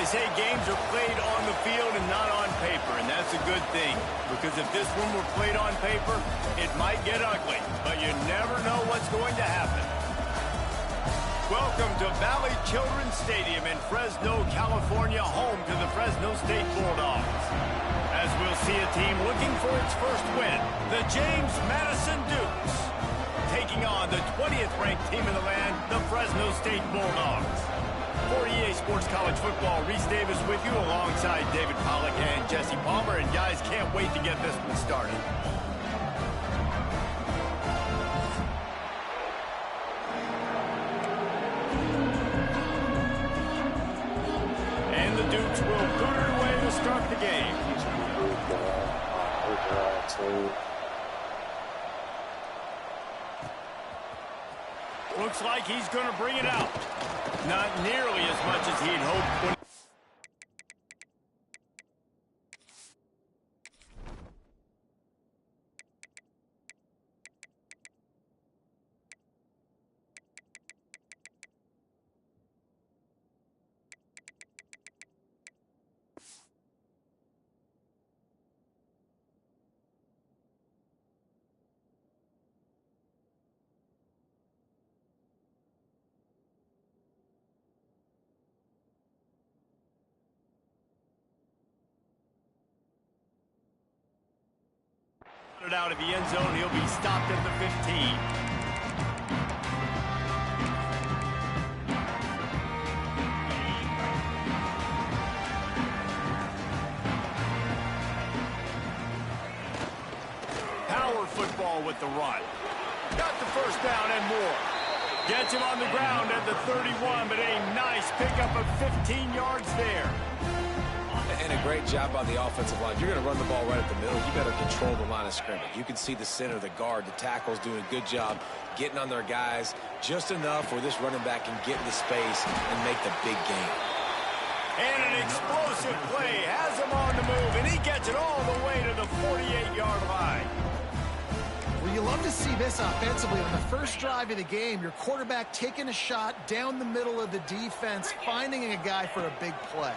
They say games are played on the field and not on paper, and that's a good thing. Because if this one were played on paper, it might get ugly. But you never know what's going to happen. Welcome to Valley Children's Stadium in Fresno, California, home to the Fresno State Bulldogs. As we'll see a team looking for its first win, the James Madison Dukes, taking on the 20th ranked team in the land, the Fresno State Bulldogs. For EA Sports College Football, Reese Davis with you alongside David Pollack and Jesse Palmer. And guys, can't wait to get this one started. And the Dukes will put it away to start the game. Looks like he's going to bring it out. Not nearly as much as he'd hoped. Out of the end zone, he'll be stopped at the 15. Power football with the run. Got the first down and more. Gets him on the ground at the 31, but a nice pickup of 15 yards there. And a great job by the offensive line. If you're going to run the ball right at the middle, you better control the line of scrimmage. You can see the center, the guard, the tackles doing a good job getting on their guys just enough where this running back can get into space and make the big gain. And an explosive play has him on the move, and he gets it all the way to the 48-yard line. Well, you love to see this offensively. On the first drive of the game, your quarterback taking a shot down the middle of the defense, finding a guy for a big play.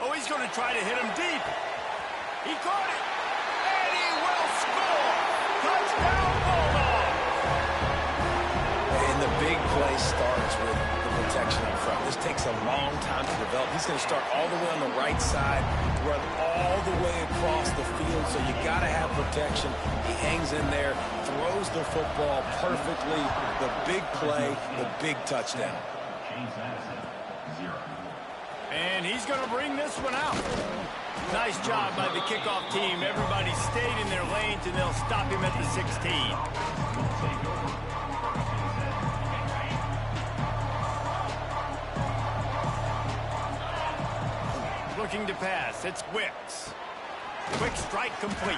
Oh, he's going to try to hit him deep. He caught it, and he will score. Touchdown, Bulldogs. And the big play starts with the protection up front. This takes a long time to develop. He's going to start all the way on the right side, run all the way across the field, so you got to have protection. He hangs in there, throws the football perfectly. The big play, the big touchdown. And he's going to bring this one out. Nice job by the kickoff team. Everybody stayed in their lanes, and they'll stop him at the 16. Looking to pass. It's Wicks. Quick strike complete.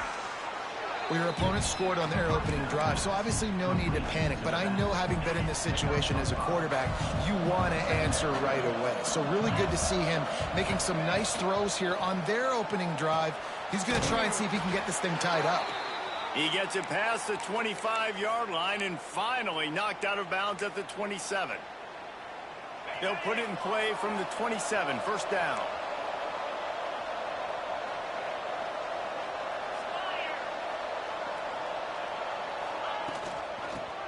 Well, your opponent scored on their opening drive, so obviously no need to panic. But I know, having been in this situation as a quarterback, you want to answer right away. So really good to see him making some nice throws here on their opening drive. He's going to try and see if he can get this thing tied up. He gets it past the 25-yard line and finally knocked out of bounds at the 27. They'll put it in play from the 27, first down.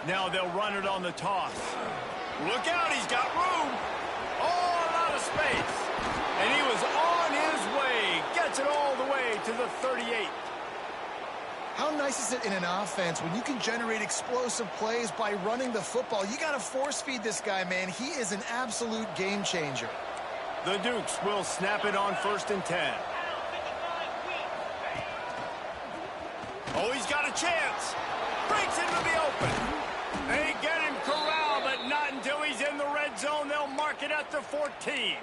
Now they'll run it on the toss. Look out, he's got room. Oh, a lot of space. And he was on his way. Gets it all the way to the 38. How nice is it in an offense when you can generate explosive plays by running the football? You got to force feed this guy, man. He is an absolute game changer. The Dukes will snap it on 1st and 10. Oh, he's got a chance. Breaks into the open. They get him corralled, but not until he's in the red zone. They'll mark it at the 14.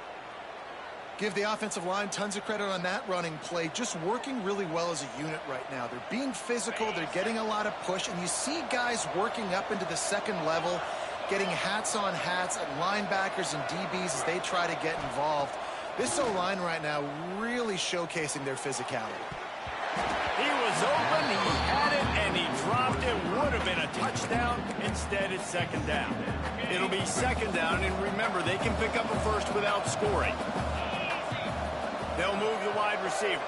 Give the offensive line tons of credit on that running play. Just working really well as a unit right now. They're being physical. They're getting a lot of push. And you see guys working up into the second level, getting hats on hats at linebackers and DBs as they try to get involved. This O-line right now really showcasing their physicality. He was open, he had it, and he dropped it. Would have been a touchdown. Instead, Instead, it's second down. It'll be second down, and remember, they can pick up a first without scoring. They'll move the wide receiver.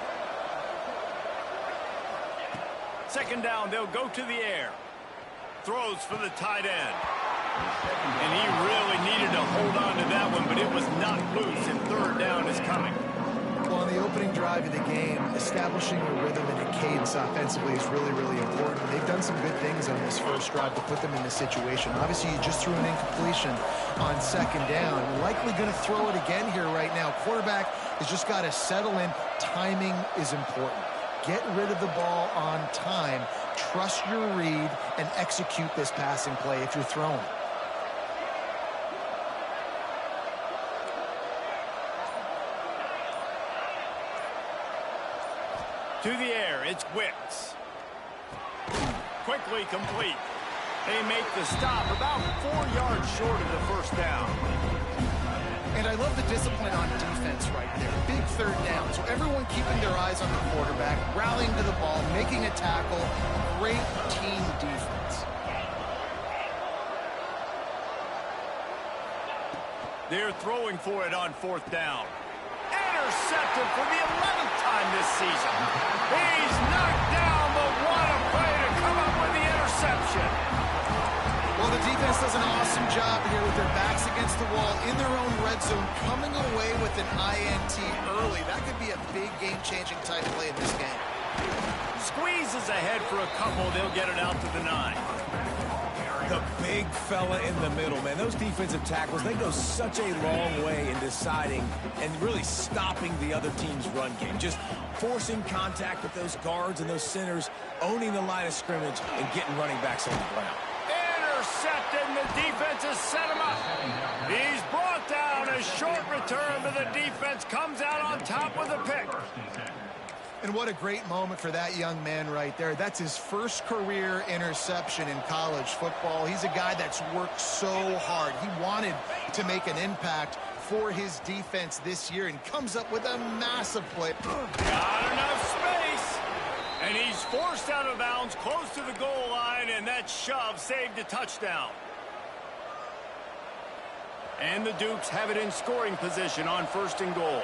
Second down, they'll go to the air. Throws for the tight end. And he really needed to hold on to that one, but it was not loose, and third down is coming. Well, on the opening drive of the game, establishing a rhythm and a cadence offensively is really, really important. They've done some good things on this first drive to put them in this situation. Obviously, you just threw an incompletion on second down. Likely going to throw it again here right now. Quarterback has just got to settle in. Timing is important. Get rid of the ball on time. Trust your read and execute this passing play if you're throwing. To the air, it's Wicks. Quickly complete. They make the stop about 4 yards short of the first down. And I love the discipline on defense right there. Big third down. So everyone keeping their eyes on the quarterback, rallying to the ball, making a tackle. Great team defense. They're throwing for it on fourth down. Intercepted for the 11th time this season. He's knocked down, but what a play to come up with the interception. Well, the defense does an awesome job here with their backs against the wall in their own red zone, coming away with an INT early. That could be a big game-changing type play in this game. Squeezes ahead for a couple. They'll get it out to the 9. The big fella in the middle, man. Those defensive tackles, they go such a long way in deciding and really stopping the other team's run game. Just forcing contact with those guards and those centers, owning the line of scrimmage, and getting running backs on the ground. Intercepted, and the defense has set him up. He's brought down. A short return, but the defense comes out on top with a pick. And what a great moment for that young man right there. That's his first career interception in college football. He's a guy that's worked so hard. He wanted to make an impact for his defense this year and comes up with a massive play. Got enough space. And he's forced out of bounds close to the goal line, and that shove saved a touchdown. And the Dukes have it in scoring position on first and goal.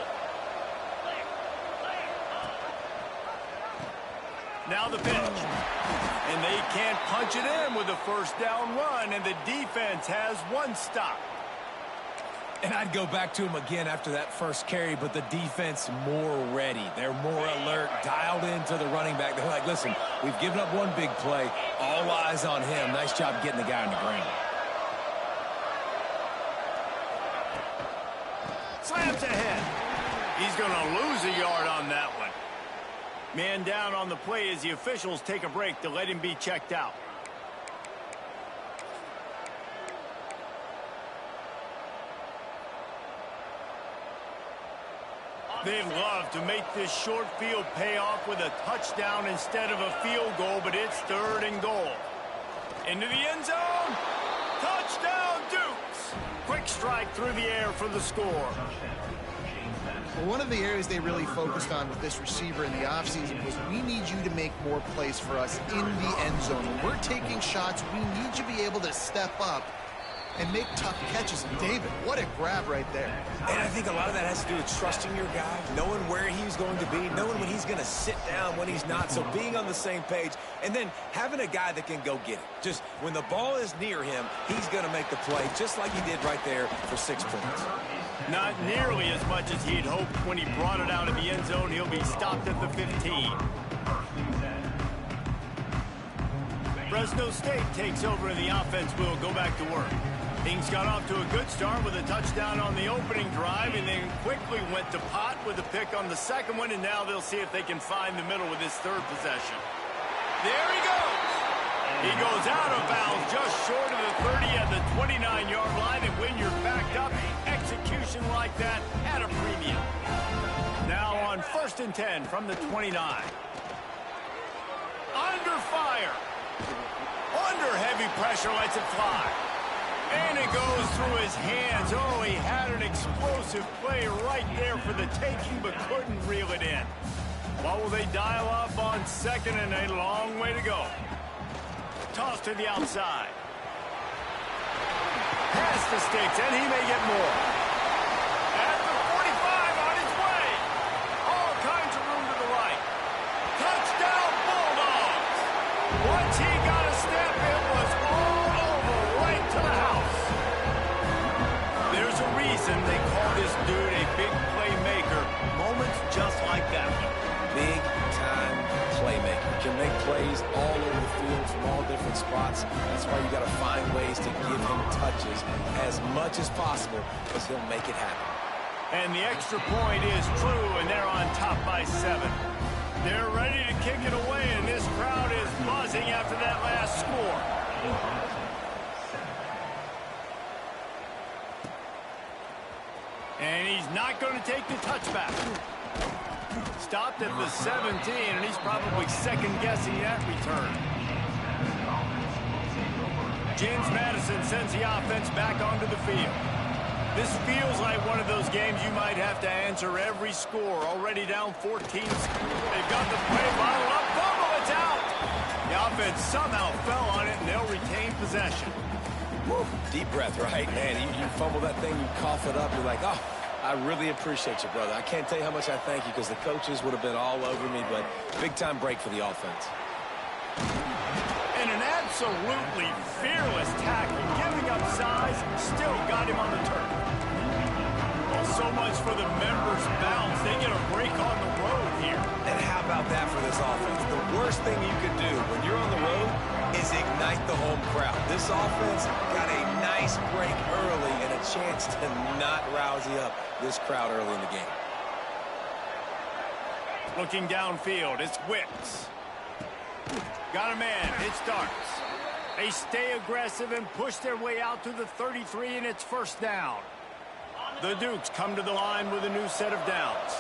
Now the pitch. And they can't punch it in with a first down run, and the defense has one stop. And I'd go back to him again after that first carry, but the defense more ready. They're more alert, dialed into the running back. They're like, listen, we've given up one big play. All eyes on him. Nice job getting the guy on the ground. Slams ahead. He's going to lose a yard on that one. Man down on the play as the officials take a break to let him be checked out. They'd love to make this short field pay off with a touchdown instead of a field goal, but it's third and goal. Into the end zone. Touchdown, Dukes. Quick strike through the air for the score. Well, one of the areas they really focused on with this receiver in the offseason was we need you to make more plays for us in the end zone. When we're taking shots, we need you to be able to step up and make tough catches. And David, what a grab right there. And I think a lot of that has to do with trusting your guy, knowing where he's going to be, knowing when he's going to sit down, when he's not. So being on the same page, and then having a guy that can go get it. Just when the ball is near him, he's going to make the play, just like he did right there for 6 points. Not nearly as much as he'd hoped when he brought it out of the end zone. He'll be stopped at the 15. Fresno State takes over and the offense will go back to work. Things got off to a good start with a touchdown on the opening drive and then quickly went to pot with a pick on the second one, and now they'll see if they can find the middle with this third possession. There he goes. He goes out of bounds just short of the 30 at the 29-yard line, and when you're backed up, execution like that at a premium. Now on 1st and 10 from the 29. Under fire. Under heavy pressure, lets it fly. And it goes through his hands. Oh, he had an explosive play right there for the taking, but couldn't reel it in. What will they dial up on second and a long way to go? Toss to the outside. the sticks, and he may get more. At the 45 on his way. All kinds of room to the right. Touchdown, Bulldogs. Once he got a step, it was all over, right to the house. There's a reason they call this dude a big playmaker. Moments just like that one. Big-time playmaker. Can make plays all over the field from all different spots. That's why you got to find ways to give him touches as much as possible, because he'll make it happen. And the extra point is true, and they're on top by 7. They're ready to kick it away, and this crowd is buzzing after that last score. And he's not going to take the touchback. Stopped at the 17, and he's probably second-guessing that return. James Madison sends the offense back onto the field. This feels like one of those games you might have to answer every score. Already down 14. They've got the play bottled up. Fumble, it's out. The offense somehow fell on it, and they'll retain possession. Woo. Deep breath, right? Man, you fumble that thing, you cough it up, you're like, oh, I really appreciate you, brother. I can't tell you how much I thank you, because the coaches would have been all over me, but big-time break for the offense. And an absolutely fearless tackle, giving up size, still got him on the turf. Well, so much for the members' bounce. They get a break on the road here. And how about that for this offense? The worst thing you could do when you're on the road is ignite the home crowd. This offense got a nice break early and a chance to not rouse up this crowd early in the game. Looking downfield, it's Wicks. Got a man, it starts. They stay aggressive and push their way out to the 33, and it's first down. The Dukes come to the line with a new set of downs.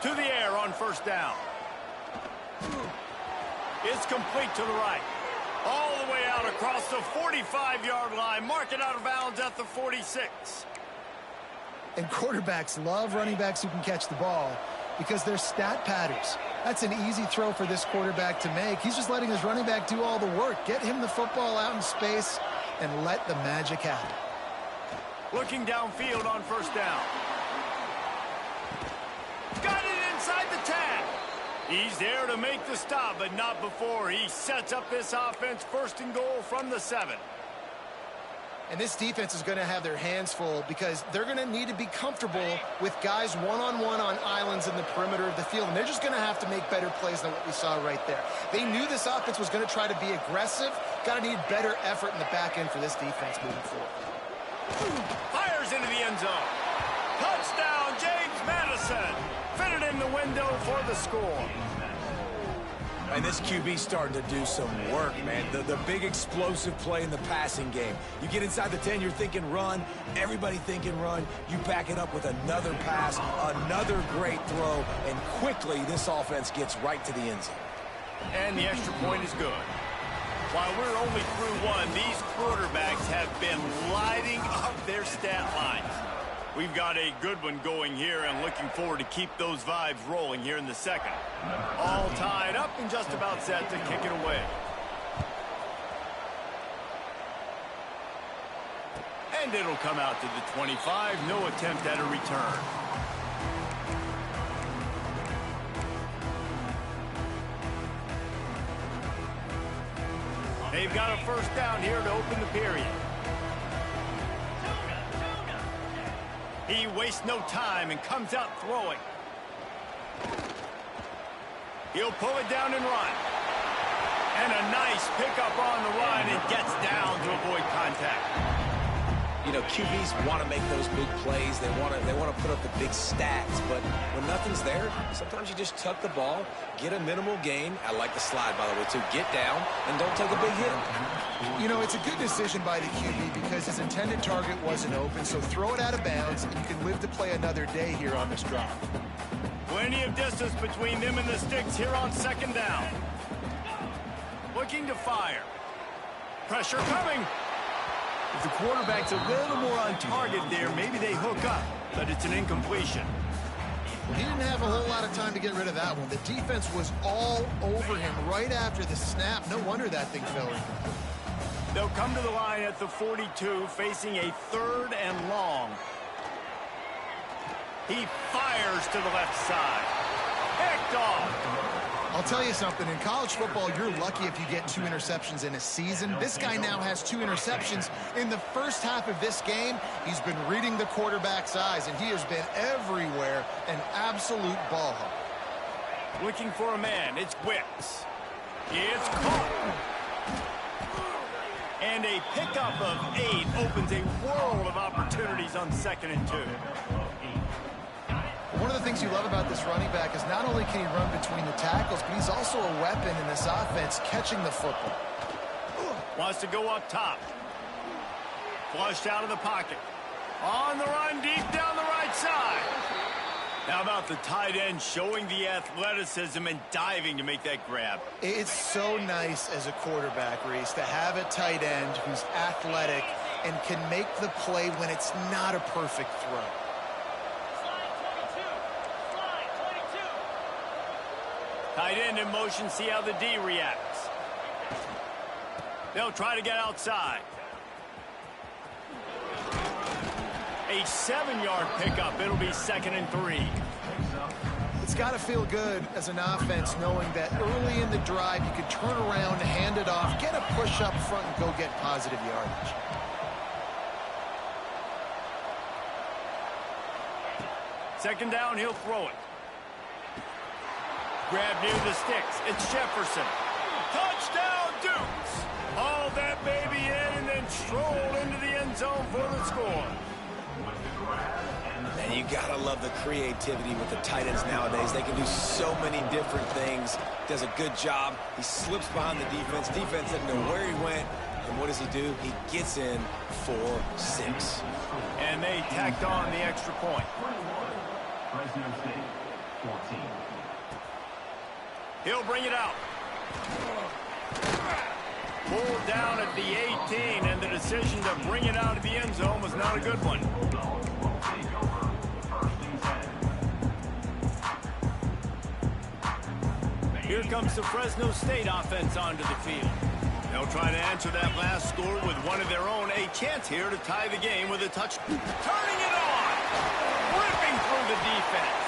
To the air on first down. It's complete to the right. All the way out across the 45-yard line. Mark it out of bounds at the 46. And quarterbacks love running backs who can catch the ball because they're stat patterns. That's an easy throw for this quarterback to make. He's just letting his running back do all the work. Get him the football out in space and let the magic happen. Looking downfield on first down. Got it inside the tag. He's there to make the stop, but not before he sets up this offense first and goal from the 7. And this defense is going to have their hands full because they're going to need to be comfortable with guys one-on-one on islands in the perimeter of the field. And they're just going to have to make better plays than what we saw right there. They knew this offense was going to try to be aggressive. Got to need better effort in the back end for this defense moving forward. Fires into the end zone. Touchdown, James Madison. Fitted in the window for the score. And this QB's starting to do some work, man. The big explosive play in the passing game. You get inside the 10, you're thinking run. Everybody thinking run. You back it up with another pass, another great throw, and quickly this offense gets right to the end zone. And the extra point is good. While we're only through one, these quarterbacks have been lighting up their stat lines. We've got a good one going here and looking forward to keep those vibes rolling here in the second. All tied up and just about set to kick it away. And it'll come out to the 25. No attempt at a return. They've got a first down here to open the period. He wastes no time and comes out throwing. He'll pull it down and run. And a nice pickup on the run and gets down to avoid contact. You know, QBs want to make those big plays. They want to put up the big stats. But when nothing's there, sometimes you just tuck the ball, get a minimal gain. I like the slide, by the way, too. Get down and don't take a big hit. You know, it's a good decision by the QB because his intended target wasn't open, so throw it out of bounds, and you can live to play another day here on this drive. Plenty of distance between them and the sticks here on second down. Looking to fire. Pressure coming. If the quarterback's a little more on target there, maybe they hook up, but it's an incompletion. Well, he didn't have a whole lot of time to get rid of that one. The defense was all over him right after the snap. No wonder that thing fell in. They'll come to the line at the 42, facing a 3rd and long. He fires to the left side. Picked off. I'll tell you something. In college football, you're lucky if you get 2 interceptions in a season. This guy now has 2 interceptions. In the first half of this game, he's been reading the quarterback's eyes, and he has been everywhere, an absolute ball hawk. Looking for a man. It's Wicks. It's caught. And a pickup of 8 opens a world of opportunities on 2nd and 2. One of the things you love about this running back is not only can he run between the tackles, but he's also a weapon in this offense catching the football. Wants to go up top. Flushed out of the pocket. On the run deep down the right side. How about the tight end showing the athleticism and diving to make that grab? It's so nice as a quarterback, Reese, to have a tight end who's athletic and can make the play when it's not a perfect throw. Tight end in motion, see how the D reacts. They'll try to get outside. A 7-yard pickup. It'll be 2nd and 3. It's got to feel good as an offense knowing that early in the drive you could turn around, hand it off, get a push up front, and go get positive yardage. Second down, he'll throw it. Grab near the sticks. It's Jefferson. Touchdown, Dukes! Hauled that baby in and then strolled into the end zone for the score. And you gotta love the creativity with the tight ends nowadays. They can do so many different things. Does a good job. He slips behind the defense. Defense doesn't know where he went. And what does he do? He gets in for 6. And they tacked on the extra point. Fresno State, 14. He'll bring it out. Pulled down at the 18, and the decision to bring it out of the end zone was not a good one. Here comes the Fresno State offense onto the field. They'll try to answer that last score with one of their own. A chance here to tie the game with a touch. Turning it on! Ripping through the defense.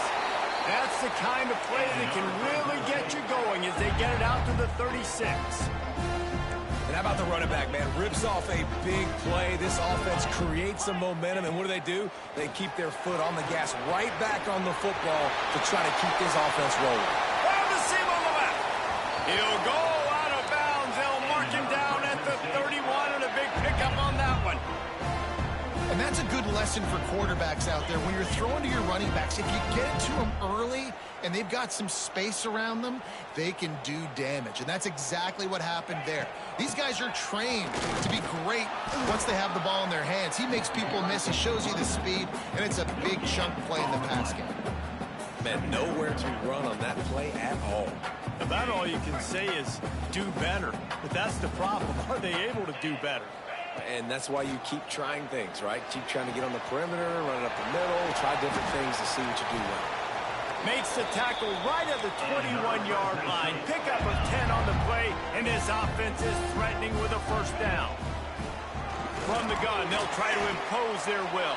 That's the kind of play that can really get you going as they get it out to the 36. And how about the running back, man? Rips off a big play. This offense creates some momentum, and what do? They keep their foot on the gas, right back on the football to try to keep this offense rolling. Found the seam on the left. He'll go out of bounds. They'll mark him down at the 31, and a big pickup on that one. And that's a good lesson for quarterbacks out there. When you're throwing to your running backs, if you get it to them early and they've got some space around them, they can do damage. And that's exactly what happened there. These guys are trained to be great once they have the ball in their hands. He makes people miss. He shows you the speed, and it's a big chunk play in the pass game. Man, nowhere to run on that play at all. About all you can say is do better. But that's the problem. Are they able to do better? And that's why you keep trying things, right? Keep trying to get on the perimeter, run it up the middle, try different things to see what you do well. Makes the tackle right at the 21-yard line. Pickup of 10 on the play, and his offense is threatening with a first down. From the gun, they'll try to impose their will.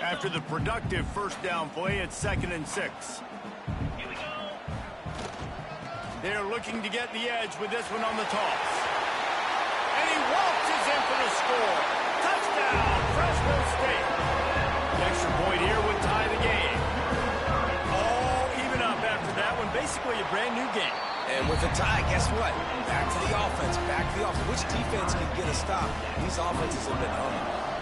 After the productive first down play, it's 2nd and 6. They're looking to get the edge with this one on the toss. And he waltzes in for the score. Touchdown, Fresno State. The extra point here would tie the game. All even up after that one. Basically a brand new game. And with the tie, guess what? Back to the offense. Back to the offense. Which defense can get a stop? These offenses have been humming.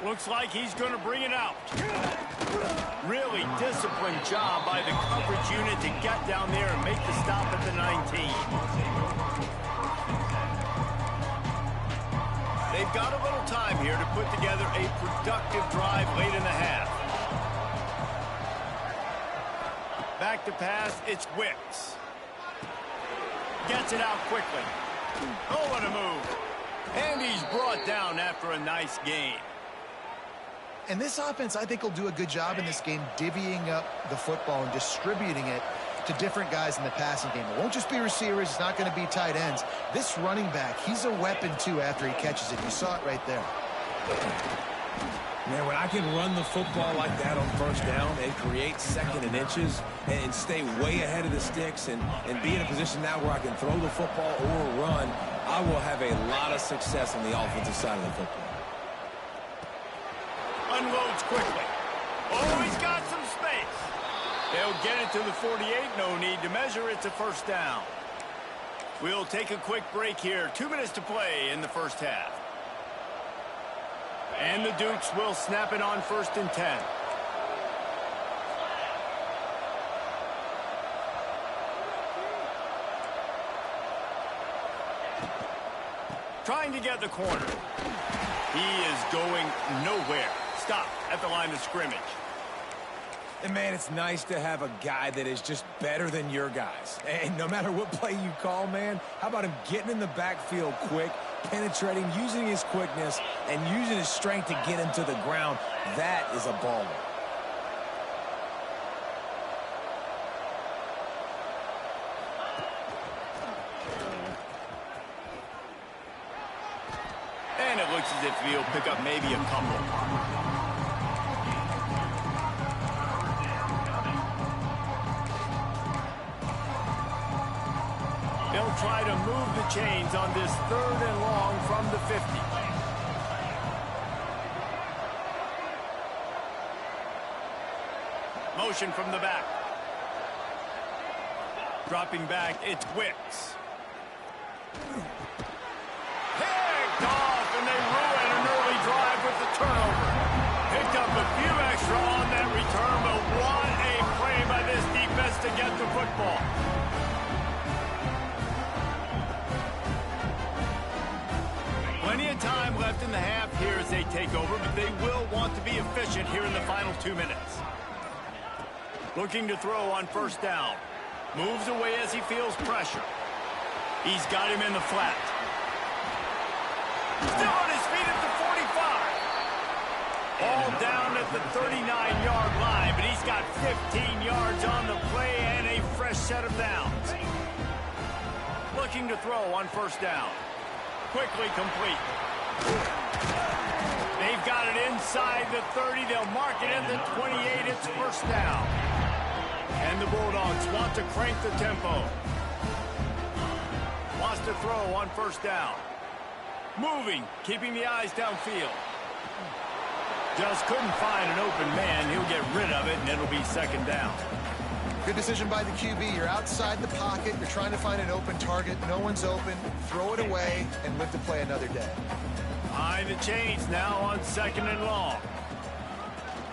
Looks like he's going to bring it out. Really disciplined job by the coverage unit to get down there and make the stop at the 19. They've got a little time here to put together a productive drive late in the half. Back to pass, it's Wicks. Gets it out quickly. Oh, what a move. And he's brought down after a nice gain. And this offense, I think, will do a good job in this game divvying up the football and distributing it to different guys in the passing game. It won't just be receivers. It's not going to be tight ends. This running back, he's a weapon, too, after he catches it. You saw it right there. Man, when I can run the football like that on first down and create second and inches and stay way ahead of the sticks and be in a position now where I can throw the football or run, I will have a lot of success on the offensive side of the football. Unloads quickly. Oh, he's got some space. They'll get it to the 48. No need to measure. It's a first down. We'll take a quick break here. 2 minutes to play in the first half. And the Dukes will snap it on 1st and 10. Trying to get the corner. He is going nowhere. Stop at the line of scrimmage. And, man, it's nice to have a guy that is just better than your guys. And no matter what play you call, man, how about him getting in the backfield quick, penetrating, using his quickness, and using his strength to get him to the ground? That is a baller. And it looks as if he'll pick up maybe a couple. They'll try to move the chains on this 3rd and long from the 50. Motion from the back. Dropping back, it's Wicks. Picked off, and they ruin an early drive with the turnover. Picked up a few extra on that return, but what a play by this defense to get the football. Plenty of time left in the half here as they take over, but they will want to be efficient here in the final 2 minutes. Looking to throw on 1st down. Moves away as he feels pressure. He's got him in the flat. Still on his feet at the 45. All down at the 39-yard line, but he's got 15 yards on the play and a fresh set of downs. Looking to throw on 1st down. Quickly complete. They've got it inside the 30. They'll mark it at the 28. It's 1st down. And the Bulldogs want to crank the tempo. Wants to throw on 1st down. Moving, keeping the eyes downfield. Just couldn't find an open man. He'll get rid of it, and it'll be 2nd down. Good decision by the QB. You're outside the pocket. You're trying to find an open target. No one's open. Throw it away and live to play another day. Behind the chains now on 2nd and long.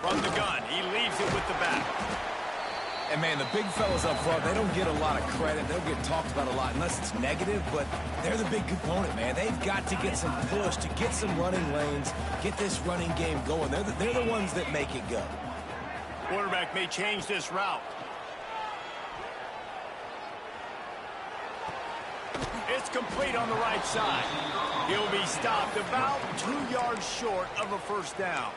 From the gun, he leaves it with the back. And, man, the big fellas up front, they don't get a lot of credit. They'll get talked about a lot unless it's negative, but they're the big component, man. They've got to get some push, to get some running lanes, get this running game going. They're the ones that make it go. Quarterback may change this route. It's complete on the right side. He'll be stopped about 2 yards short of a 1st down.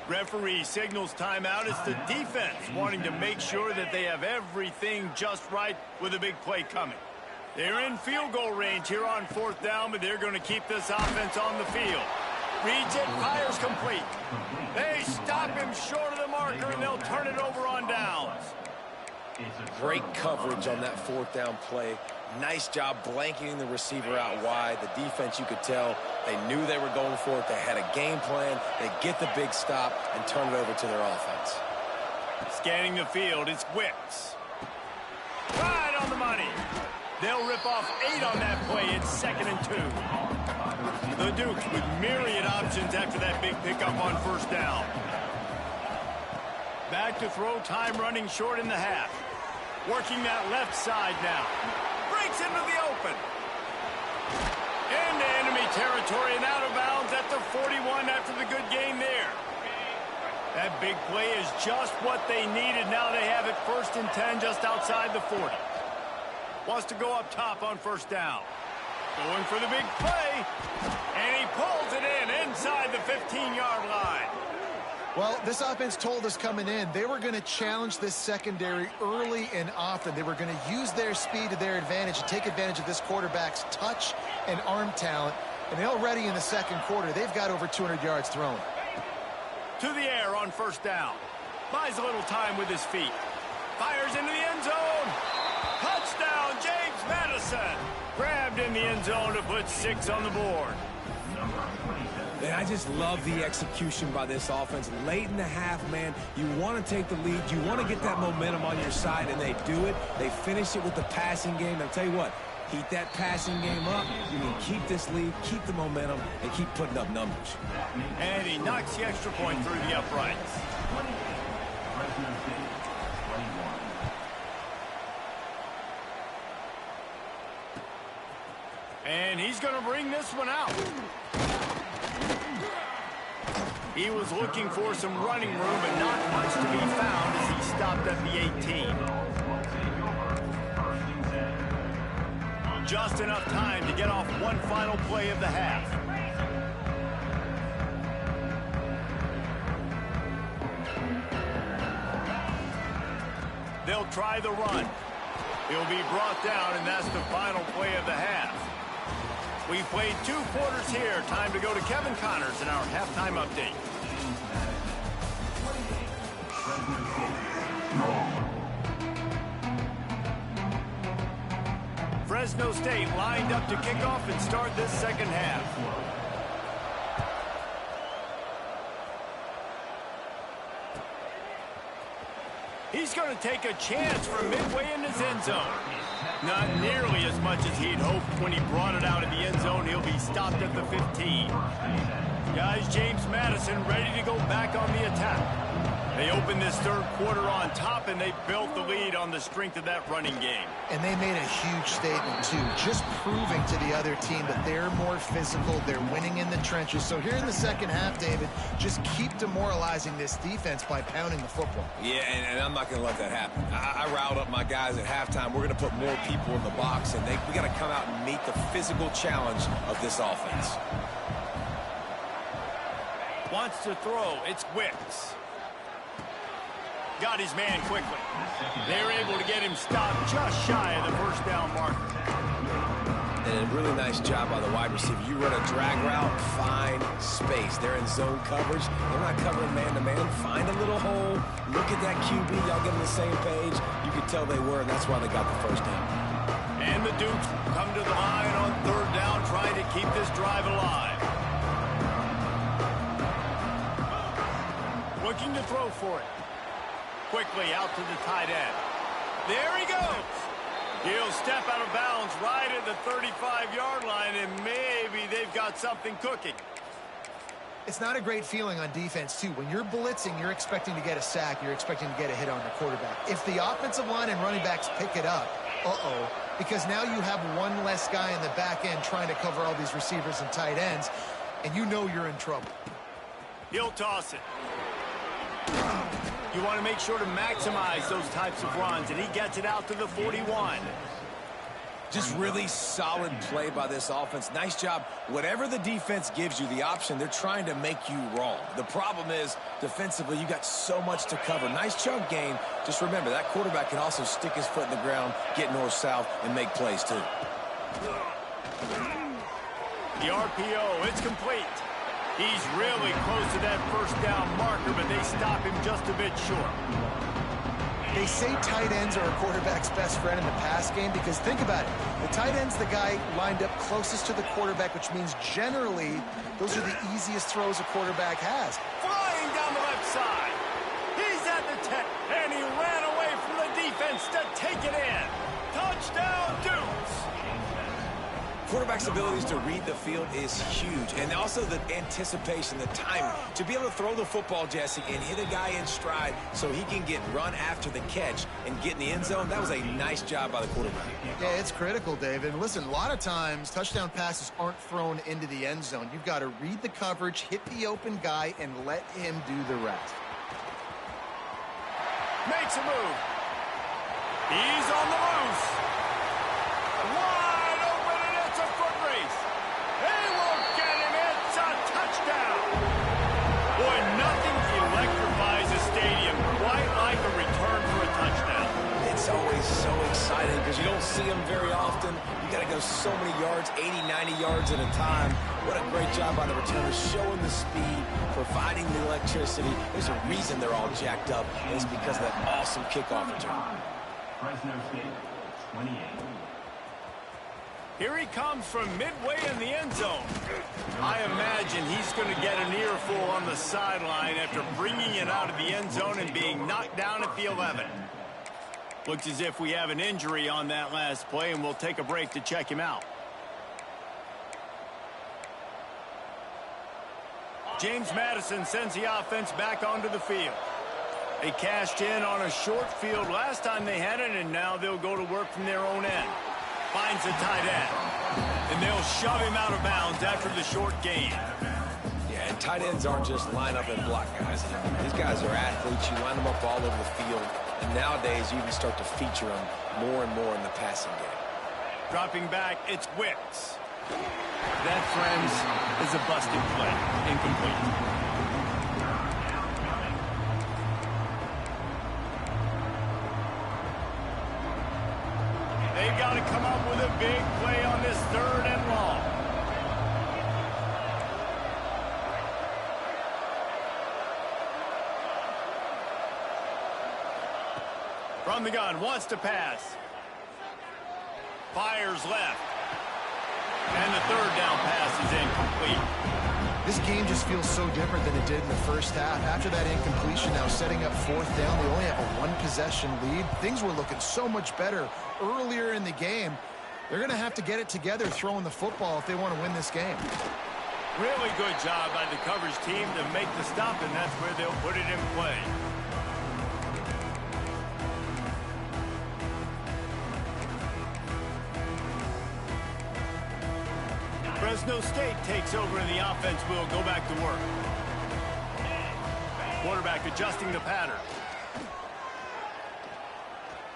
Referee signals timeout. It's the defense wanting to make sure that they have everything just right with a big play coming. They're in field goal range here on 4th down, but they're going to keep this offense on the field. Reads it, fires complete. They stop him short of the marker, and they'll turn it over on downs. Great coverage on that 4th down play. Nice job blanketing the receiver out wide. The defense, you could tell, they knew they were going for it. They had a game plan. They get the big stop and turn it over to their offense. Scanning the field, it's Wicks. Right on the money. They'll rip off 8 on that play. It's 2nd and 2. The Dukes with myriad options after that big pickup on 1st down. Back to throw, time running short in the half. Working that left side now. Breaks into the open. Into enemy territory and out of bounds at the 41 after the good gain there. That big play is just what they needed. Now they have it 1st and 10 just outside the 40. Wants to go up top on 1st down. Going for the big play. And he pulls it in inside the 15-yard line. Well, this offense told us coming in they were going to challenge this secondary early and often. They were going to use their speed to their advantage and take advantage of this quarterback's touch and arm talent. And already in the 2nd quarter, they've got over 200 yards thrown. To the air on 1st down. Buys a little time with his feet. Fires into the end zone. Touchdown, James Madison. Grabbed in the end zone to put 6 on the board. Man, I just love the execution by this offense. Late in the half, man, you want to take the lead. You want to get that momentum on your side, and they do it. They finish it with the passing game. I'll tell you what, heat that passing game up. You can keep this lead, keep the momentum, and keep putting up numbers. And he knocks the extra point through the uprights. And he's going to bring this one out. He was looking for some running room, but not much to be found as he stopped at the 18. Just enough time to get off one final play of the half. They'll try the run. He'll be brought down, and that's the final play of the half. We've played 2 quarters here. Time to go to Kevin Connors in our halftime update. Fresno State lined up to kick off and start this 2nd half. He's going to take a chance from midway in his end zone. Not nearly as much as he'd hoped when he brought it out of the end zone. He'll be stopped at the 15. Guys, James Madison ready to go back on the attack. They opened this 3rd quarter on top, and they built the lead on the strength of that running game. And they made a huge statement, too, just proving to the other team that they're more physical, they're winning in the trenches. So here in the 2nd half, David, just keep demoralizing this defense by pounding the football. Yeah, and I'm not going to let that happen. I riled up my guys at halftime. We're going to put more people in the box, and we got to come out and meet the physical challenge of this offense. Wants to throw. It's Wicks. Got his man quickly. They're able to get him stopped just shy of the 1st down marker. And a really nice job by the wide receiver. You run a drag route, find space. They're in zone coverage. They're not covering man-to-man. Find a little hole. Look at that QB. Y'all get on the same page. You could tell they were, and that's why they got the 1st down. And the Dukes come to the line on 3rd down, trying to keep this drive alive. Looking to throw for it. Quickly out to the tight end. There he goes. He'll step out of bounds right at the 35-yard line, and maybe they've got something cooking. It's not a great feeling on defense, too. When you're blitzing, you're expecting to get a sack. You're expecting to get a hit on the quarterback. If the offensive line and running backs pick it up, because now you have one less guy in the back end trying to cover all these receivers and tight ends, and you know you're in trouble. He'll toss it. You want to make sure to maximize those types of runs, and he gets it out to the 41. Just really solid play by this offense. Nice job. Whatever the defense gives you the option, they're trying to make you wrong. The problem is, defensively, you got so much to cover. Nice chunk gain. Just remember, that quarterback can also stick his foot in the ground, get north-south, and make plays, too. The RPO, it's complete. He's really close to that 1st down marker, but they stop him just a bit short. They say tight ends are a quarterback's best friend in the pass game because think about it. The tight end's the guy lined up closest to the quarterback, which means generally those are the easiest throws a quarterback has. Flying down the left side. He's at the 10, and he ran away from the defense to take it in. Touchdown, Dukes. quarterback's abilities to read the field is huge. And also the anticipation, the timing. To be able to throw the football, Jesse, and hit a guy in stride so he can get run after the catch and get in the end zone, that was a nice job by the quarterback. Yeah, it's critical, David. Listen, a lot of times touchdown passes aren't thrown into the end zone. You've got to read the coverage, hit the open guy, and let him do the rest. Makes a move. He's on the loose. Wide open, and it's a foot race. They will get him. It's a touchdown. Boy, nothing electrifies a stadium quite like a return for a touchdown. It's always so exciting because you don't see them very often. You got to go so many yards, 80, 90 yards at a time. What a great job by the returners, showing the speed, providing the electricity. There's a reason they're all jacked up, and it's because of that awesome kickoff return. Fresno State, 28. Here he comes from midway in the end zone. I imagine he's going to get an earful on the sideline after bringing it out of the end zone and being knocked down at the 11. Looks as if we have an injury on that last play, and we'll take a break to check him out. James Madison sends the offense back onto the field. They cashed in on a short field last time they had it, and now they'll go to work from their own end. Finds the tight end, and they'll shove him out of bounds after the short gain. Yeah, and tight ends aren't just line up and block guys. These guys are athletes. You line them up all over the field, and nowadays you even start to feature them more and more in the passing game. Dropping back, it's Wicks. That, friends, is a busted play. Incomplete. They've got to come up with a big play on this 3rd and long. From the gun, wants to pass. Fires left. And the 3rd down pass is incomplete. This game just feels so different than it did in the first half. After that incompletion, now setting up 4th down, they only have a 1-possession lead. Things were looking so much better earlier in the game. They're going to have to get it together throwing the football if they want to win this game. Really good job by the coverage team to make the stop, and that's where they'll put it in play. Fresno State takes over in the offense. Will go back to work. Quarterback adjusting the pattern.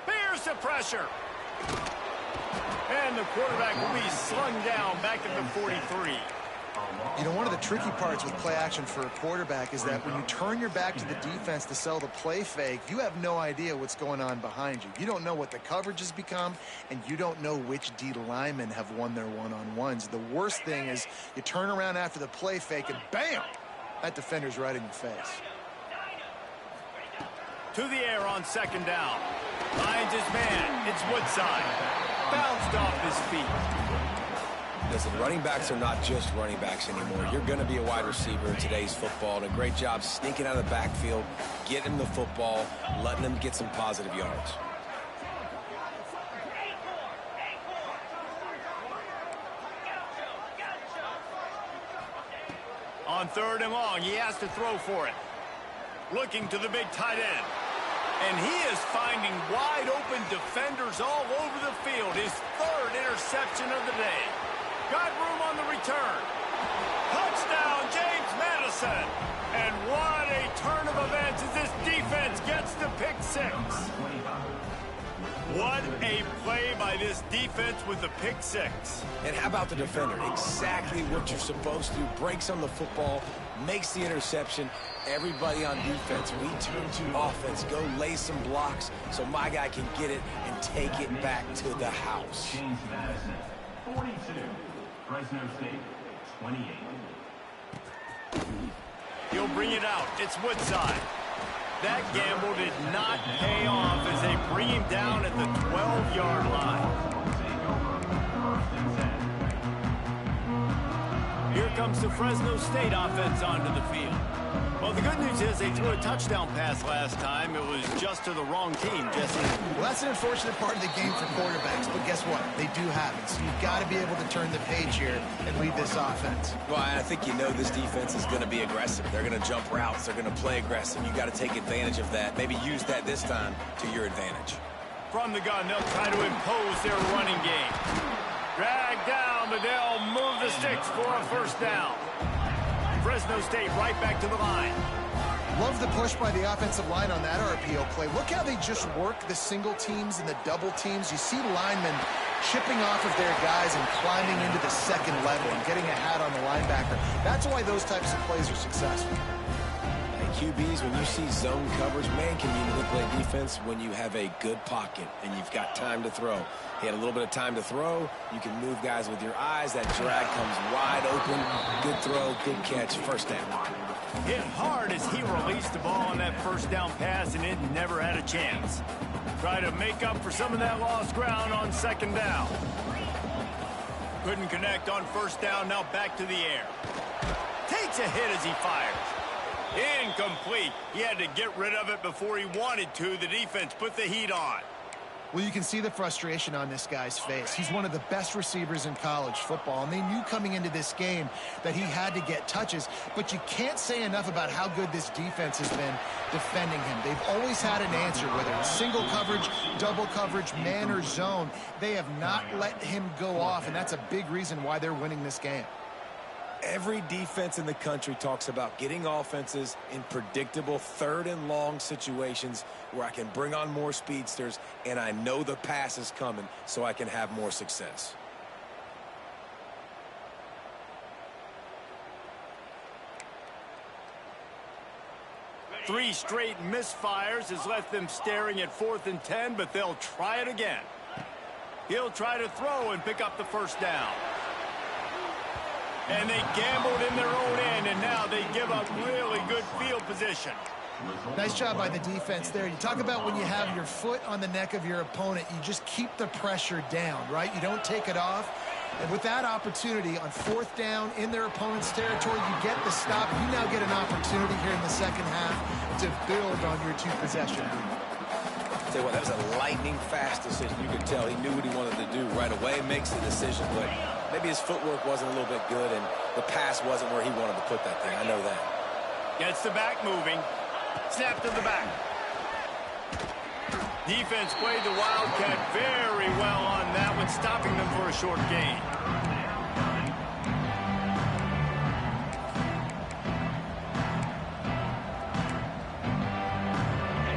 Here's the pressure. And the quarterback will be slung down back at the 43. You know, one of the tricky parts with play action for a quarterback is that when you turn your back to the defense to sell the play fake, you have no idea what's going on behind you. You don't know what the coverage has become, and you don't know which D linemen have won their one-on-ones. The worst thing is you turn around after the play fake, and bam! That defender's right in your face. To the air on 2nd down. Finds his man. It's Woodside. Bounced off his feet. Listen, running backs are not just running backs anymore. You're going to be a wide receiver in today's football. And a great job sneaking out of the backfield, getting the football, letting them get some positive yards. On 3rd and long, he has to throw for it. Looking to the big tight end. And he is finding wide open defenders all over the field. His 3rd interception of the day. Got room on the return. Touchdown, James Madison. And what a turn of events as this defense gets the pick 6. What a play by this defense with the pick 6. And how about the defender? Exactly what you're supposed to do. Breaks on the football, makes the interception. Everybody on defense, we turn to offense. Go lay some blocks so my guy can get it and take it back to the house. James Madison, 42. Fresno State, 28. He'll bring it out. It's Woodside. That gamble did not pay off as they bring him down at the 12-yard line. Here comes the Fresno State offense onto the field. Well, the good news is they threw a touchdown pass last time. It was just to the wrong team, Jesse. Well, that's an unfortunate part of the game for quarterbacks, but guess what? They do have it, so you've got to be able to turn the page here and lead this offense. Well, I think you know this defense is going to be aggressive. They're going to jump routes. They're going to play aggressive. You got to take advantage of that. Maybe use that this time to your advantage. From the gun, they'll try to impose their running game. Drag down, but they'll move the sticks for a first down. Fresno State right back to the line. Love the push by the offensive line on that RPO play. Look how they just work the single teams and the double teams. You see linemen chipping off of their guys and climbing into the second level and getting a hat on the linebacker. That's why those types of plays are successful. QBs, when you see zone coverage, man, can you manipulate defense when you have a good pocket and you've got time to throw. He had a little bit of time to throw. You can move guys with your eyes. That drag comes wide open. Good throw, good catch, first down. Hit hard as he released the ball on that first down pass, and it never had a chance. Try to make up for some of that lost ground on second down. Couldn't connect on first down, now back to the air. Takes a hit as he fires. Incomplete. He had to get rid of it before he wanted to. The defense put the heat on. Well, you can see the frustration on this guy's face. He's one of the best receivers in college football, and they knew coming into this game that he had to get touches, but you can't say enough about how good this defense has been defending him. They've always had an answer, whether it's single coverage, double coverage, man or zone. They have not let him go off, and that's a big reason why they're winning this game. Every defense in the country talks about getting offenses in predictable third and long situations where I can bring on more speedsters and I know the pass is coming so I can have more success. Three straight misfires has left them staring at 4th and 10, but they'll try it again. He'll try to throw and pick up the first down. And they gambled in their own end, and now they give up really good field position. Nice job by the defense there. You talk about when you have your foot on the neck of your opponent, you just keep the pressure down, right? You don't take it off. And with that opportunity on 4th down in their opponent's territory, you get the stop. You now get an opportunity here in the second half to build on your two-possession lead. Tell you what, that was a lightning-fast decision. You could tell he knew what he wanted to do right away, makes the decision, but maybe his footwork wasn't a little bit good, and the pass wasn't where he wanted to put that thing. I know that. Gets the back moving. Snap to the back. Defense played the Wildcat very well on that one, stopping them for a short gain.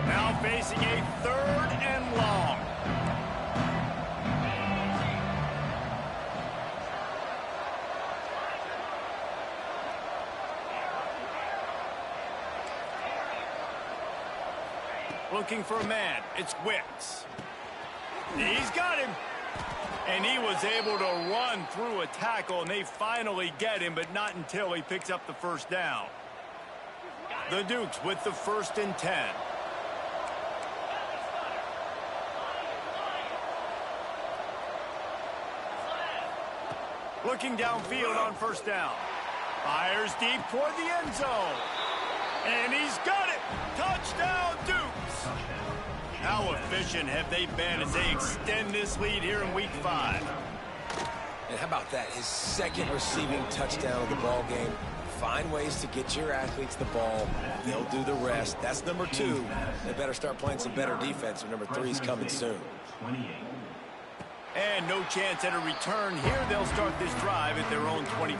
Now facing a 3rd and long. Looking for a man. It's Wicks. He's got him. And he was able to run through a tackle, and they finally get him, but not until he picks up the first down. The Dukes with the 1st and 10. Looking downfield on first down. Fires deep toward the end zone. And he's got it. Touchdown, Dukes. How efficient have they been as they extend this lead here in Week 5? And how about that? His 2nd receiving touchdown of the ball game. Find ways to get your athletes the ball. They'll do the rest. That's number 2. They better start playing some better defense, or number 3 is coming soon. And no chance at a return here. They'll start this drive at their own 20.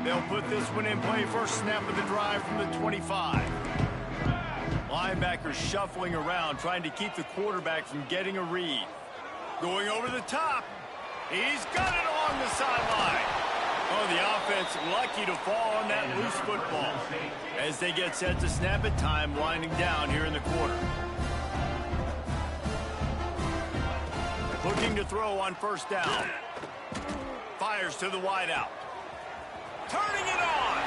They'll put this one in play. First snap of the drive from the 25. Linebackers shuffling around, trying to keep the quarterback from getting a read. Going over the top. He's got it along the sideline. Oh, the offense lucky to fall on that loose football. As they get set to snap it, time winding down here in the quarter. looking to throw on first down. Fires to the wideout. Turning it on.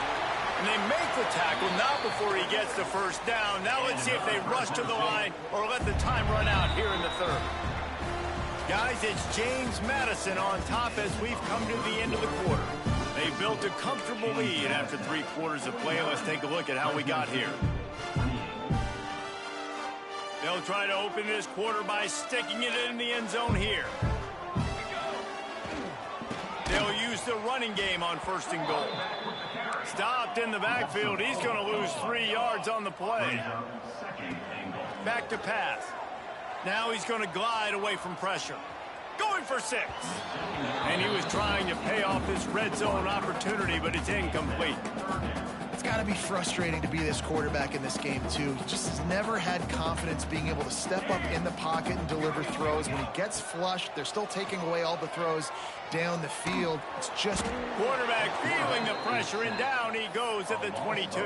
And they make the tackle, not before he gets the first down. Now let's see if they rush to the line or let the time run out here in the third. Guys, it's James Madison on top as we've come to the end of the quarter. They built a comfortable lead after 3 quarters of play. Let's take a look at how we got here. They'll try to open this quarter by sticking it in the end zone here. They'll use the running game on first and goal. Stopped in the backfield. He's going to lose 3 yards on the play. Back to pass. Now he's going to glide away from pressure. Going for 6. And he was trying to pay off this red zone opportunity, but it's incomplete. It's got to be frustrating to be this quarterback in this game, too. He just has never had confidence being able to step up in the pocket and deliver throws. When he gets flushed, they're still taking away all the throws down the field. It's just... Quarterback feeling the pressure, and down he goes at the 22.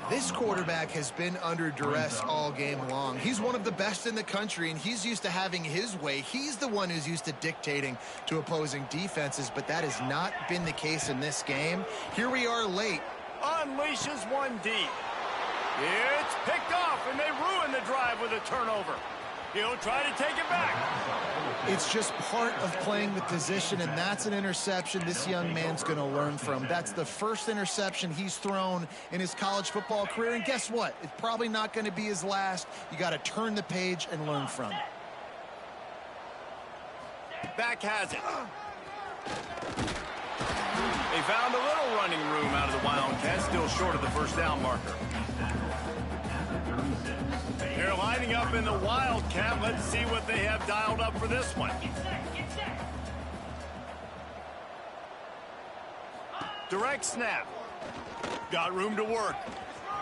This quarterback has been under duress all game long. He's one of the best in the country, and he's used to having his way. He's the one who's used to dictating to opposing defenses, but that has not been the case in this game. Here we are late. Unleashes one deep. It's picked off, and they ruin the drive with a turnover. He'll try to take it back. It's just part of playing the position, and that's an interception this young man's going to learn from. That's the first interception he's thrown in his college football career, and guess what? It's probably not going to be his last. You got to turn the page and learn from it. Back has it. They found a little running room out of the Wildcats, still short of the first down marker. They're lining up in the Wildcat. Let's see what they have dialed up for this one. Direct snap. Got room to work.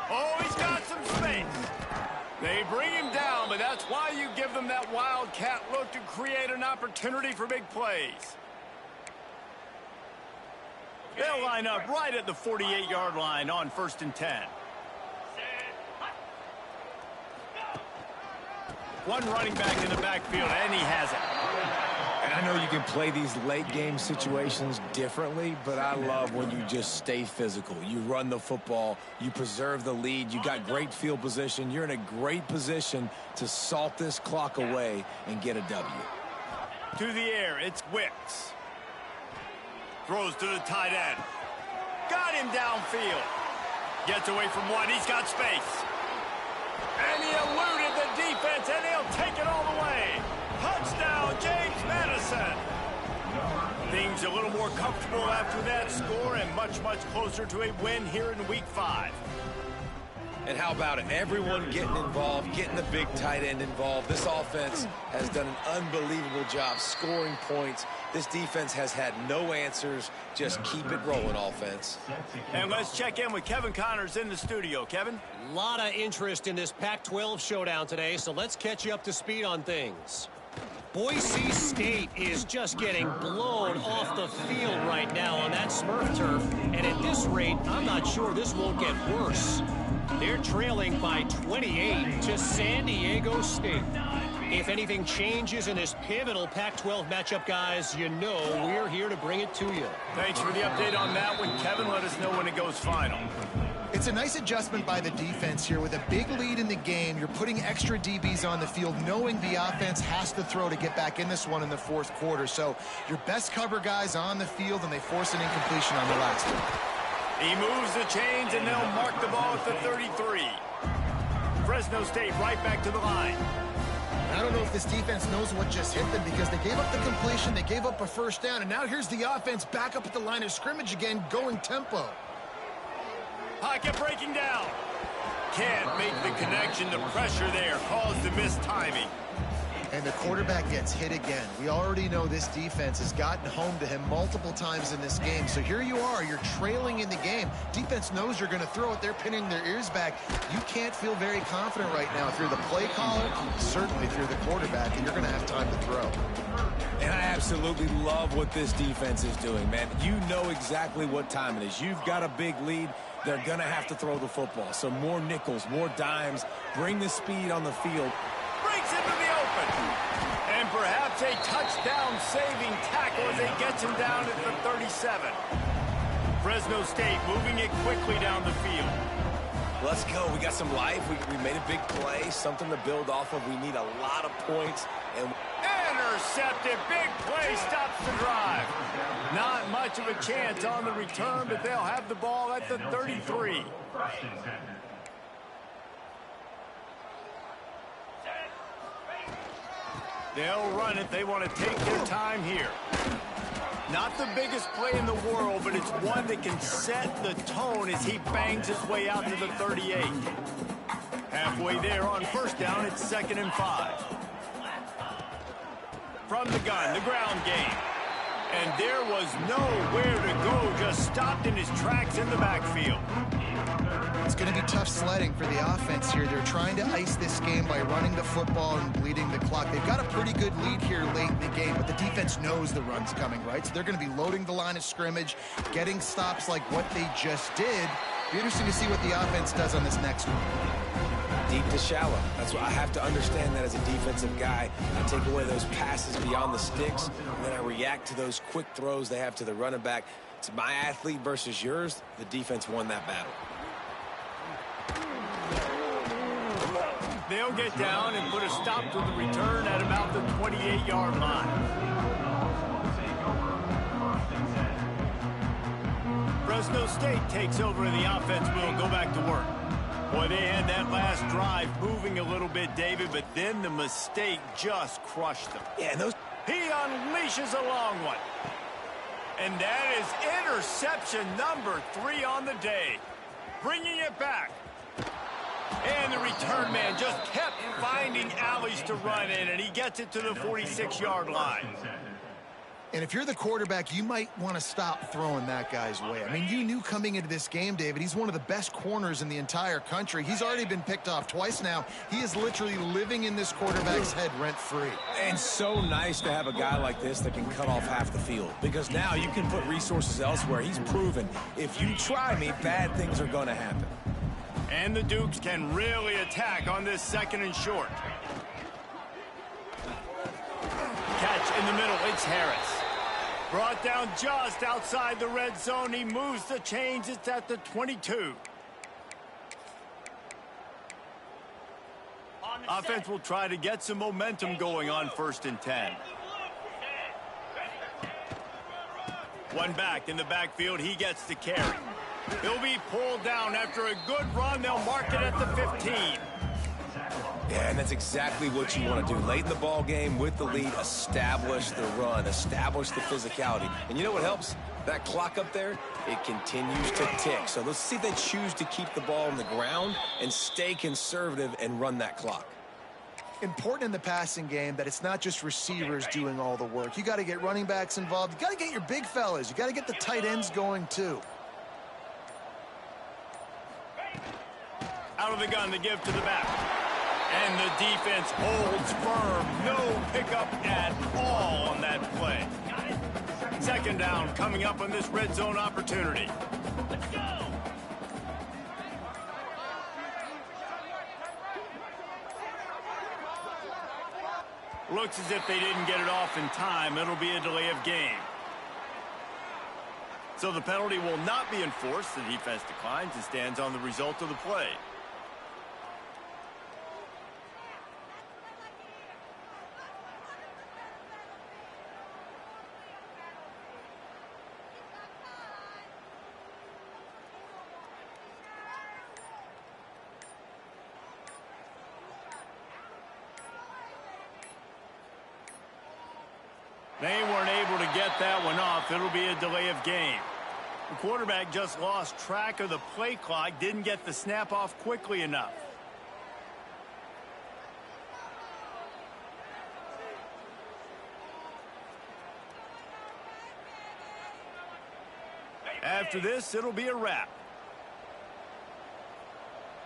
Oh, he's got some space. They bring him down, but that's why you give them that Wildcat look to create an opportunity for big plays. They'll line up right at the 48-yard line on 1st and 10. One running back in the backfield, and he has it. And I know you can play these late-game situations differently, but I love when you just stay physical. You run the football, you preserve the lead, you got great field position. You're in a great position to salt this clock away and get a W. To the air, it's Wicks. Throws to the tight end. Got him downfield. Gets away from one. He's got space. And he eluded the defense, and he'll take it all the way. Touchdown, James Madison. Things a little more comfortable after that score and much, much closer to a win here in Week 5. And how about it? Everyone getting involved, getting the big tight end involved. This offense has done an unbelievable job scoring points. This defense has had no answers. Just keep it rolling, offense. And let's check in with Kevin Connors in the studio. Kevin? A lot of interest in this Pac-12 showdown today, so let's catch you up to speed on things. Boise State is just getting blown off the field right now on that Smurf turf, and at this rate, I'm not sure this won't get worse. They're trailing by 28 to San Diego State. If anything changes in this pivotal Pac-12 matchup, guys, you know we're here to bring it to you. Thanks for the update on that one, Kevin. Let us know when it goes final. It's a nice adjustment by the defense here. With a big lead in the game, you're putting extra DBs on the field, knowing the offense has to throw to get back in this one in the 4th quarter. So your best cover guys on the field, and they force an incompletion on the last one. He moves the chains, and they'll mark the ball at the 33. Fresno State right back to the line. I don't know if this defense knows what just hit them, because they gave up the completion, they gave up a first down, and now here's the offense back up at the line of scrimmage again, going tempo. Pocket breaking down. Can't make the connection. The pressure there caused the missed timing. And the quarterback gets hit again. We already know this defense has gotten home to him multiple times in this game. So here you are, you're trailing in the game. Defense knows you're going to throw it. They're pinning their ears back. You can't feel very confident right now if you're the play caller, certainly if you're the quarterback, and you're going to have time to throw. And I absolutely love what this defense is doing, man. You know exactly what time it is. You've got a big lead. They're going to have to throw the football. So more nickels, more dimes, bring the speed on the field. Breaks into the open. And perhaps It's a touchdown-saving tackle as he gets him down at the 37. Fresno State moving it quickly down the field. Let's go. We got some life. We made a big play, something to build off of. We need a lot of points. And intercepted. Big play stops the drive. Not much of a chance on the return, but they'll have the ball at the 33. They'll run it. They want to take their time here. Not the biggest play in the world, but it's one that can set the tone as he bangs his way out to the 38. Halfway there on first down, it's 2nd and 5. From the gun, the ground game. And there was nowhere to go, just stopped in his tracks in the backfield. It's going to be tough sledding for the offense here. They're trying to ice this game by running the football and bleeding the clock. They've got a pretty good lead here late in the game, but the defense knows the run's coming, right? So they're going to be loading the line of scrimmage, getting stops like what they just did. Be interesting to see what the offense does on this next one. Deep to shallow. That's what I have to understand that as a defensive guy. I take away those passes beyond the sticks, and then I react to those quick throws they have to the running back. It's my athlete versus yours. The defense won that battle. They'll get down and put a stop to the return at about the 28-yard line. Fresno State takes over and the offense will go back to work. Boy, they had that last drive moving a little bit, David, but then the mistake just crushed them. Yeah, and He unleashes a long one. And that is interception number 3 on the day. Bringing it back. And the return man just kept finding alleys to run in, and he gets it to the 46-yard line. And if you're the quarterback, you might want to stop throwing that guy's way. I mean, you knew coming into this game, David, he's one of the best corners in the entire country. He's already been picked off twice now. He is literally living in this quarterback's head rent-free. And so nice to have a guy like this that can cut off half the field, because now you can put resources elsewhere. He's proven if you try me, bad things are going to happen. And the Dukes can really attack on this 2nd and short. Catch in the middle, it's Harris. Brought down just outside the red zone. He moves the chains. It's at the 22. Offense will try to get some momentum going on 1st and 10. One back in the backfield. He gets the carry. He'll be pulled down after a good run. They'll mark it at the 15. Yeah, and that's exactly what you want to do. Late in the ball game with the lead, establish the run, establish the physicality. And you know what helps? That clock up there, it continues to tick. So let's see if they choose to keep the ball on the ground and stay conservative and run that clock. Important in the passing game that it's not just receivers doing all the work. You got to get running backs involved. You got to get your big fellas. You got to get the tight ends going too. Out of the gun to give to the back. And the defense holds firm. No pickup at all on that play. 2nd down coming up on this red zone opportunity. Let's go. Looks as if they didn't get it off in time. It'll be a delay of game. So the penalty will not be enforced. The defense declines and stands on the result of the play. They weren't able to get that one off. It'll be a delay of game. The quarterback just lost track of the play clock, didn't get the snap off quickly enough. After this, it'll be a wrap.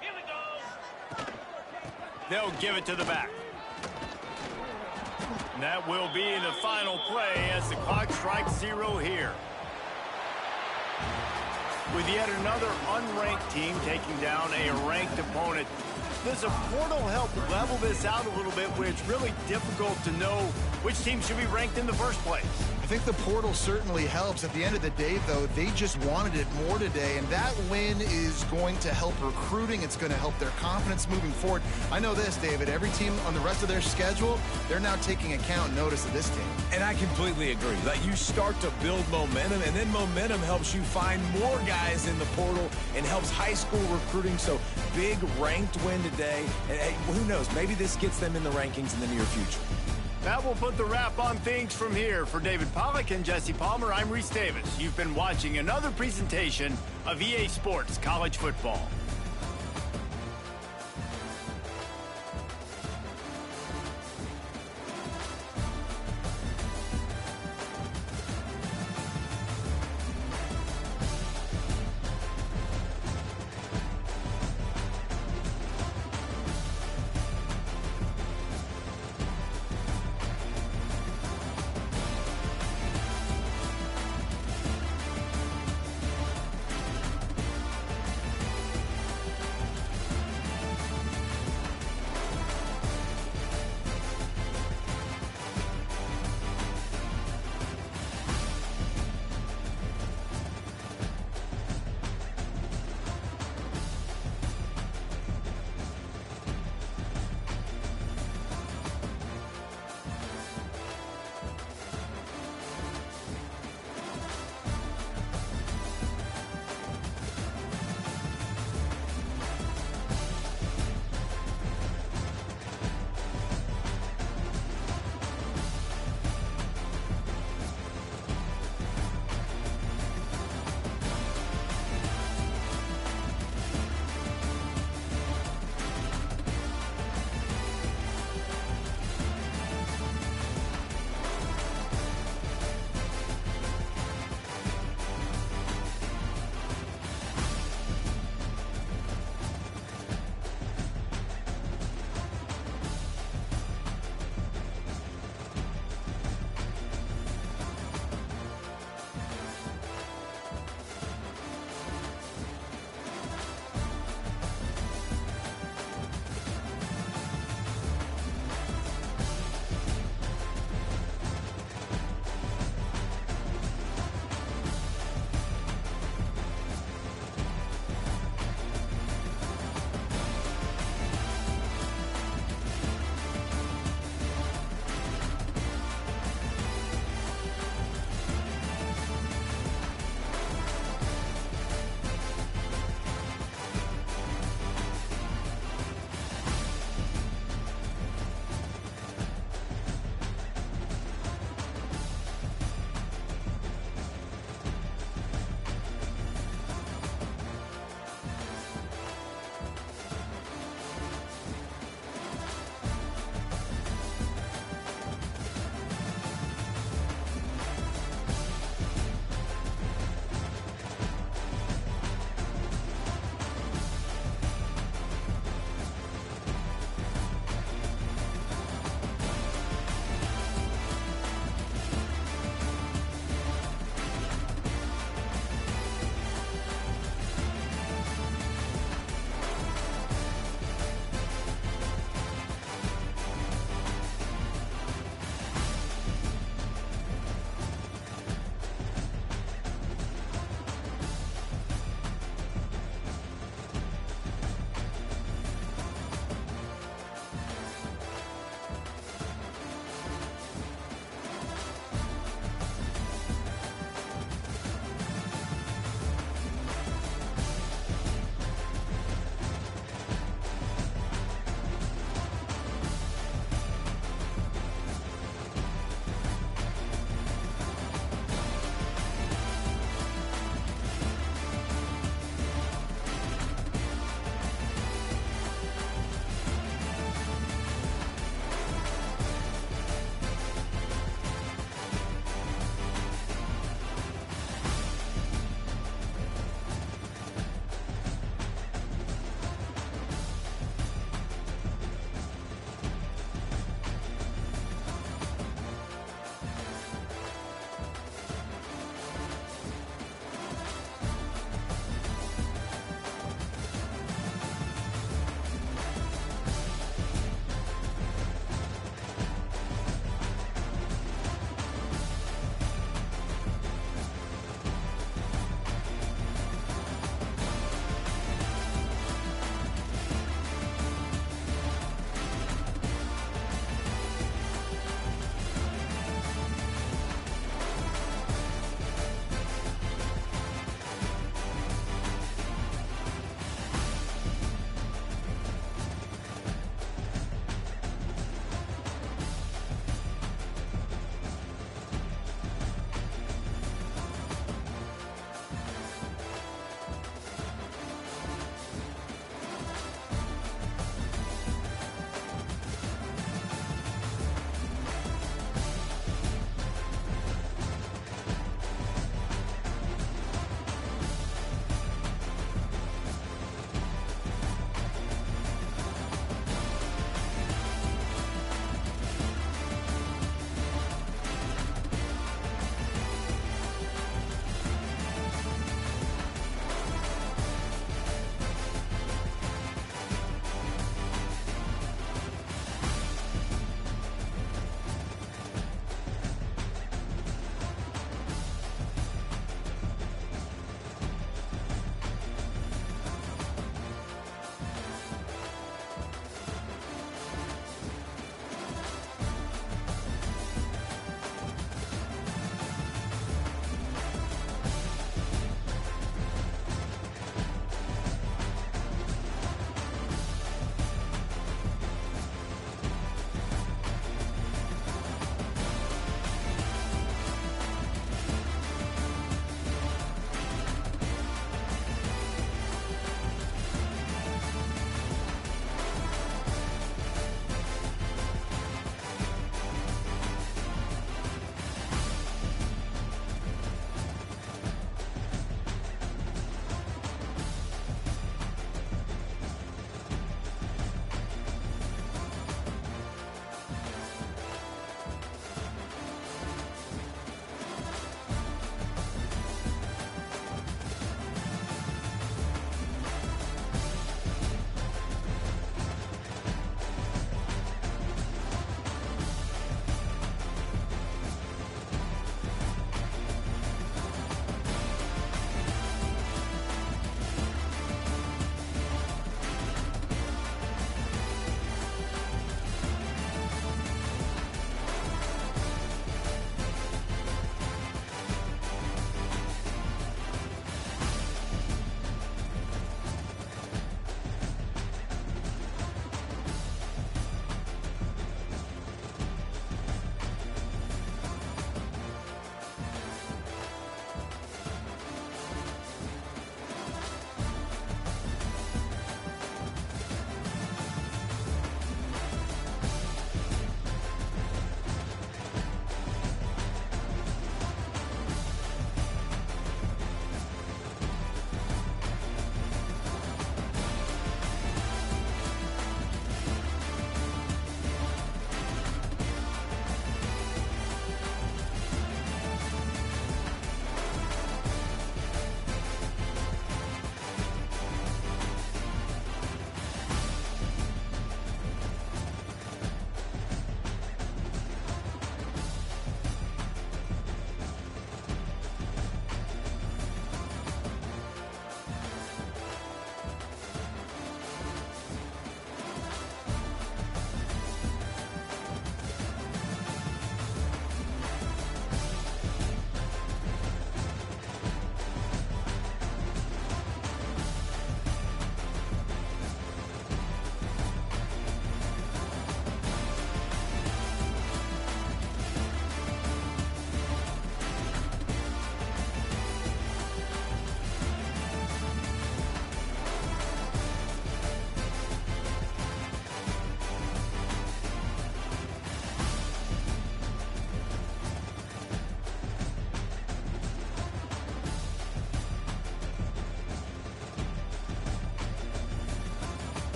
Here we go. They'll give it to the back. And that will be the final play as the clock strikes 0 here. With yet another unranked team taking down a ranked opponent, Does a portal help level this out a little bit where it's really difficult to know which team should be ranked in the first place? I think the portal certainly helps. At the end of the day, though, they just wanted it more today, and that win is going to help recruiting. It's going to help their confidence moving forward. I know this, David. Every team on the rest of their schedule, they're now taking account and notice of this team. And I completely agree. Like, you start to build momentum, and then momentum helps you find more guys in the portal and helps high school recruiting. So big ranked win today. And hey, who knows? Maybe this gets them in the rankings in the near future. That will put the wrap on things from here. For David Pollack and Jesse Palmer, I'm Reese Davis. You've been watching another presentation of EA Sports College Football.